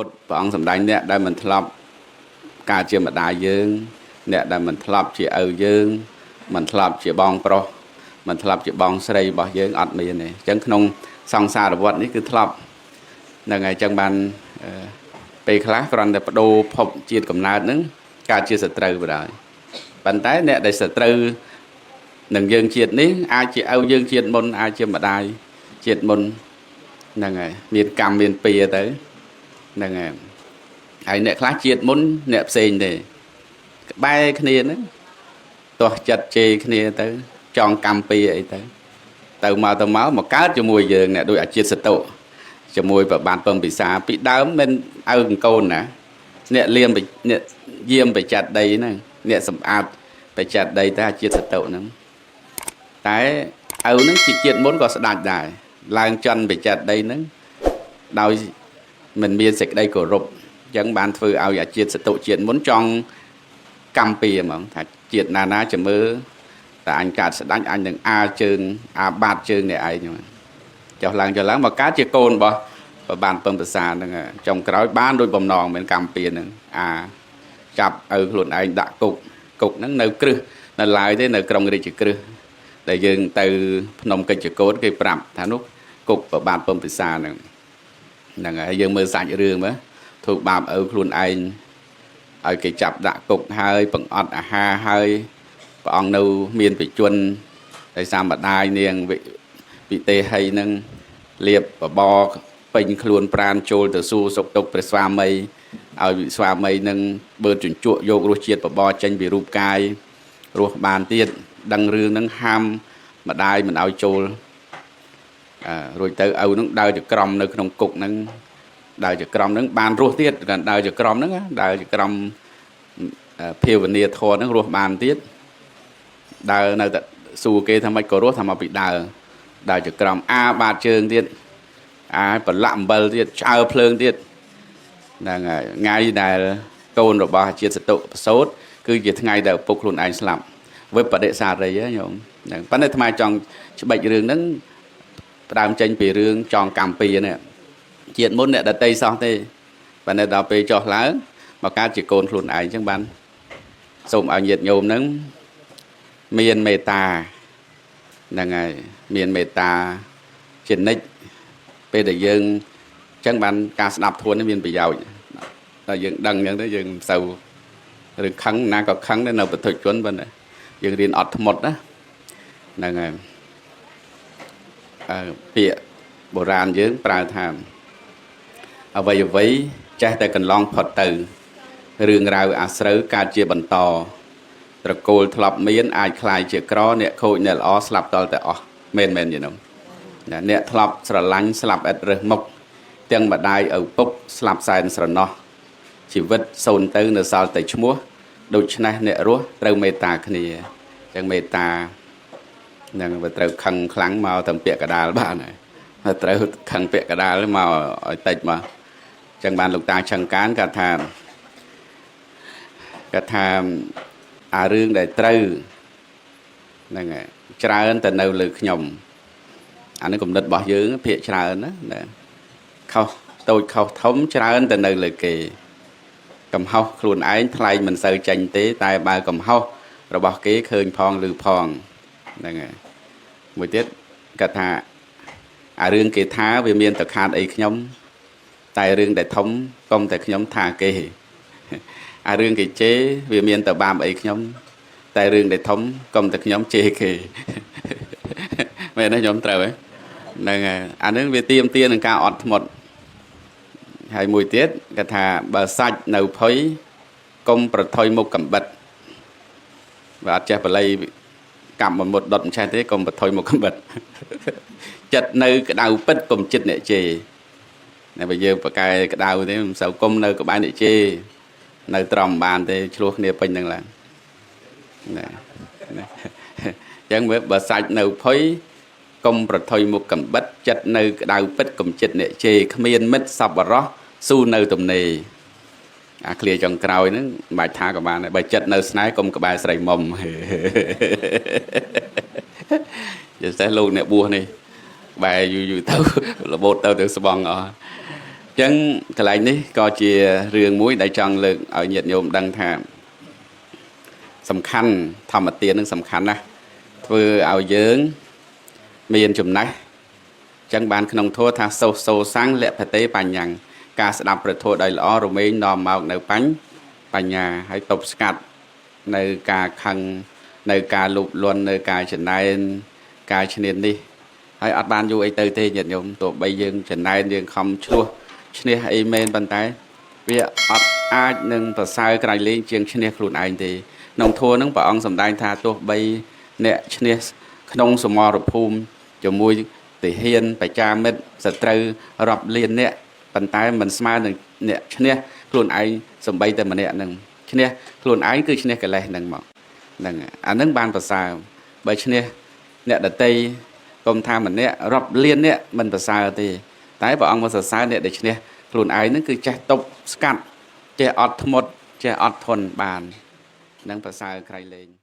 ពុទ្ធព្រះអង្គសម្ដែងអ្នកដែលមិនធ្លាប់ការជាម្ដាយយើងអ្នកដែលមិនធ្លាប់ជាឪយើងមិនធ្លាប់ជាបងប្រុសមិនធ្លាប់ជាបងស្រីរបស់យើងអត់មានទេអញ្ចឹងក្នុងសង្សារវដ្តនេះគឺធ្លាប់ហ្នឹងហើយអញ្ចឹងបានពេលខ្លះគ្រាន់តែបដូរភពជាតិកំណើតហ្នឹងការជាសត្រូវបណ្ដោយប៉ុន្តែអ្នកដែលសត្រូវនឹងយើងជាតិនេះអាចជាឪយើងជាតិមុនអាចជាម្ដាយជាតិមុនហ្នឹងហើយមានកម្មមានពៀទៅហ្នឹងហើយអ្នកខ្លះជាតិមុនអ្នកផ្សេងទេក្បែរគ្នាហ្នឹងទាស់ចិត្តជេរគ្នាទៅចងកម្មពីអីទៅមកកើតជាមួយយើងអ្នកដូចអាជាតិសតុជាមួយប្របាទពំពិសាពីដើមមិនឪកូនណាអ្នកលៀមអ្នកយាមបច្ចាត់ដីហ្នឹងអ្នកសម្អាតបច្ចាត់ដីតែអាជាតិសតុហ្នឹងតែឪហ្នឹងជាជាតិមុនក៏ស្ដាច់ដែរឡើងចន់បច្ចាត់ដីហ្នឹងដោយមិនមានសេចក្តីគោរពអញ្ចឹងបានធ្វើឲ្យអាជាតិសតុជាតិមុនចង់កម្មពីហ្មងថាជាតិណាចាំមើលតែអញកើតស្ដាច់អញនឹងអាជើងអាបាតជើងអ្នកឯងចុះឡើងមកកើតជាកូនរបស់ប្របានពំប្រសាហ្នឹងចុងក្រោយបានដោយបំណងមានកម្មពីហ្នឹងចាប់ឲ្យខ្លួនឯងដាក់គុកហ្នឹងនៅគ្រឹះនៅឡើយទេនៅក្រុងរាជក្រឹសដែលយើងទៅភ្នំកិច្ចកោតគេប្រាប់ថានោះគុកប្របាទពំពិសាហ្នឹងហើយយើងមើលសាច់រឿងមើលធ្វើបាបឪខ្លួនឯងឲ្យគេចាប់ដាក់គុកហើយបង្អត់អាហារហើយព្រះអង្គនៅមានបជនដោយសារម្ដាយនាងវិទេសីហ្នឹងលៀបបបពេញខ្លួនប្រានចូលទៅសួរសុខទុក្ខព្រះស្វាមីឲ្យស្វាមីនឹងបើជញ្ជក់យករសជាតិបបចេញពីរូបកាយរស់បានទៀតដឹងរឿងហ្នឹងហាមម្ដាយមិនឲ្យចូលរួចទៅឪហ្នឹងដើរចក្រមនៅក្នុងគុកហ្នឹងដើរចក្រមហ្នឹងបានរស់ទៀតគាត់ដើរចក្រមហ្នឹងដើរចក្រមភាវនាធម៌ហ្នឹងរស់បានទៀតដើរនៅតែសួរគេថាម៉េចក៏រស់ថាមកពីដើរចក្រមបាតជើងទៀតប្រឡាក់អំបិលទៀតឆ្អើភ្លើងទៀតហ្នឹងហើយថ្ងៃដែលកូនរបស់ជាតិសតុប្រសូតគឺជាថ្ងៃដែលឪពុកខ្លួនឯងស្លាប់វិបដិសារីញោមហ្នឹងប៉ុន្តែអាត្មាចង់ច្បិចរឿងហ្នឹងផ្ដើមចេញពីរឿងចងកម្មពីនេះជាតិមុនអ្នកដតីសោះទេប៉ុន្តែដល់ពេលចុះឡើងមកកើតជាកូនខ្លួនឯងអញ្ចឹងបានសូមឲ្យញាតិញោមហ្នឹងមានមេត្តាហ្នឹងហើយមានមេត្តាជានិច្ចពេលដែលយើងអញ្ចឹងបានការស្ដាប់ធម៌នេះមានប្រយោជន៍តែយើងដឹងអញ្ចឹងទៅយើងមិនសូវរឿងខឹងណាក៏ខឹងដែរនៅពុទ្ធជនប៉ុន្តែយើងរៀនអត់ធ្មត់ណាហ្នឹងហើយពាក្យបុរាណយើងប្រើថាអ្វីចេះតែកន្លងផុតទៅរឿងរ៉ាវអាស្រូវកើតជាបន្តត្រកូលធ្លាប់មានអាចคล้ายជាក្រអ្នកខូចអ្នកល្អស្លាប់តលតែអស់មែនយីនោះអ្នកធ្លាប់ស្រឡាញ់ស្លាប់ឥតរើសមុខទាំងម្ដាយឪពុកស្លាប់សែនស្រណោះជីវិតសូន្យទៅនៅសល់តែឈ្មោះដូច្នេះអ្នករស់ត្រូវមេត្តាគ្នាអញ្ចឹងមេត្តានឹងត្រូវខឹងខ្លាំងមកតាមពាក្យកដាលបានហើយត្រូវខឹងពាក្យកដាលមកឲ្យតិចមកអញ្ចឹងបានលោកតាឆឹងកានគាត់ថាអារឿងដែលត្រូវហ្នឹងហើយច្រើនតែនៅលើខ្ញុំអានេះគំនិតរបស់យើងភាកច្រើនណាខុសតូចខុសធំច្រើនតែនៅលើគេកំហុសខ្លួនឯងថ្លែងមិនសូវចាញ់ទេតែបើកំហុសរបស់គេឃើញផងឬផងហ្នឹងហើយមួយទៀតគាត់ថាអារឿងគេថាវាមានតែខាតអីខ្ញុំតែរឿងដែលធំកុំតែខ្ញុំថាគេអារឿងគេជេរវាមានតែបាបអីខ្ញុំតែរឿងដែលធំកុំតែខ្ញុំជេរគេមែនទេខ្ញុំត្រូវហ្នឹងហើយអានឹងវាទៀមទានឹងការអត់ធ្មត់ហើយមួយទៀតគាត់ថាបើសាច់នៅភ័យកុំប្រថុយមុខកំបិតបើអត់ចេះបល័យកម្មមុតដុតមិនចេះទេកុំប្រថុយមុខកំបិតចិត្តនៅក្តៅពិតកុំចិត្តអ្នកជេរតែបើយើងប្រកែក្តៅទេមិនសូវគុំនៅក្បែរអ្នកជេរនៅត្រង់បានទេឆ្លោះគ្នាពេញហ្នឹងឡើងណាអញ្ចឹងបើសាច់នៅភ័យកុំប្រថុយមុខកំបិតចិត្តនៅក្តៅពិតកុំចិត្តអ្នកជេរគ្មានមិត្តសប្បុរសស៊ូនៅទំនេរអាឃ្លាចុងក្រោយហ្នឹងមិនបាច់ថាក៏បានដែរបើចិត្តនៅស្នេហ៍កុំក្បែរស្រីមុំយល់ទេលោកអ្នកបួសនេះបែរយូរទៅរបូតទៅស្បង់អស់ ចឹងកន្លែងនេះក៏ជារឿងមួយដែលចង់លើកឲ្យញាតិញោមដឹងថាសំខាន់ធម្មទាននឹងសំខាន់ណាស់ធ្វើឲ្យយើងមានចំណេះចឹងបានក្នុងធម៌ថាសូសាំងលភតេបញ្ញាការស្ដាប់ព្រះធម៌ដោយល្អរមែងនាំមកនៅបញ្ញាហើយទប់ស្កាត់នៅការខឹងនៅការលូបលន់នៅការចំណែនការឈ្នាននេះហើយអត់បានយូរអីទៅទេញាតិញោមទោះបីយើងចំណែនយើងខំឆ្លោះឈ្នះអីមែនប៉ុន្តែវាអត់អាចនឹងប្រសើរក្រៃលែងជាងឈ្នះខ្លួនឯងទេក្នុងធម៌ហ្នឹងព្រះអង្គសម្ដែងថាទោះបីអ្នកឈ្នះក្នុងសមរភូមិជាមួយទាហានបច្ចាមិត្តសត្រូវរាប់លានអ្នកប៉ុន្តែមិនស្មើនឹងអ្នកឈ្នះខ្លួនឯងសំបីតែម្នាក់ហ្នឹងឈ្នះខ្លួនឯងគឺឈ្នះកិលេសហ្នឹងមកហ្នឹងអាហ្នឹងបានប្រសើរបើឈ្នះអ្នកដតីកុំថាម្នាក់រាប់លានអ្នកមិនប្រសើរទេតែព្រះអង្គមកសរសើរអ្នកដែលឈ្នះខ្លួនឯងហ្នឹងគឺចេះទប់ស្កាត់ចេះអត់ធ្មត់ចេះអត់ធន់បាននឹងប្រសើរក្រៃលែង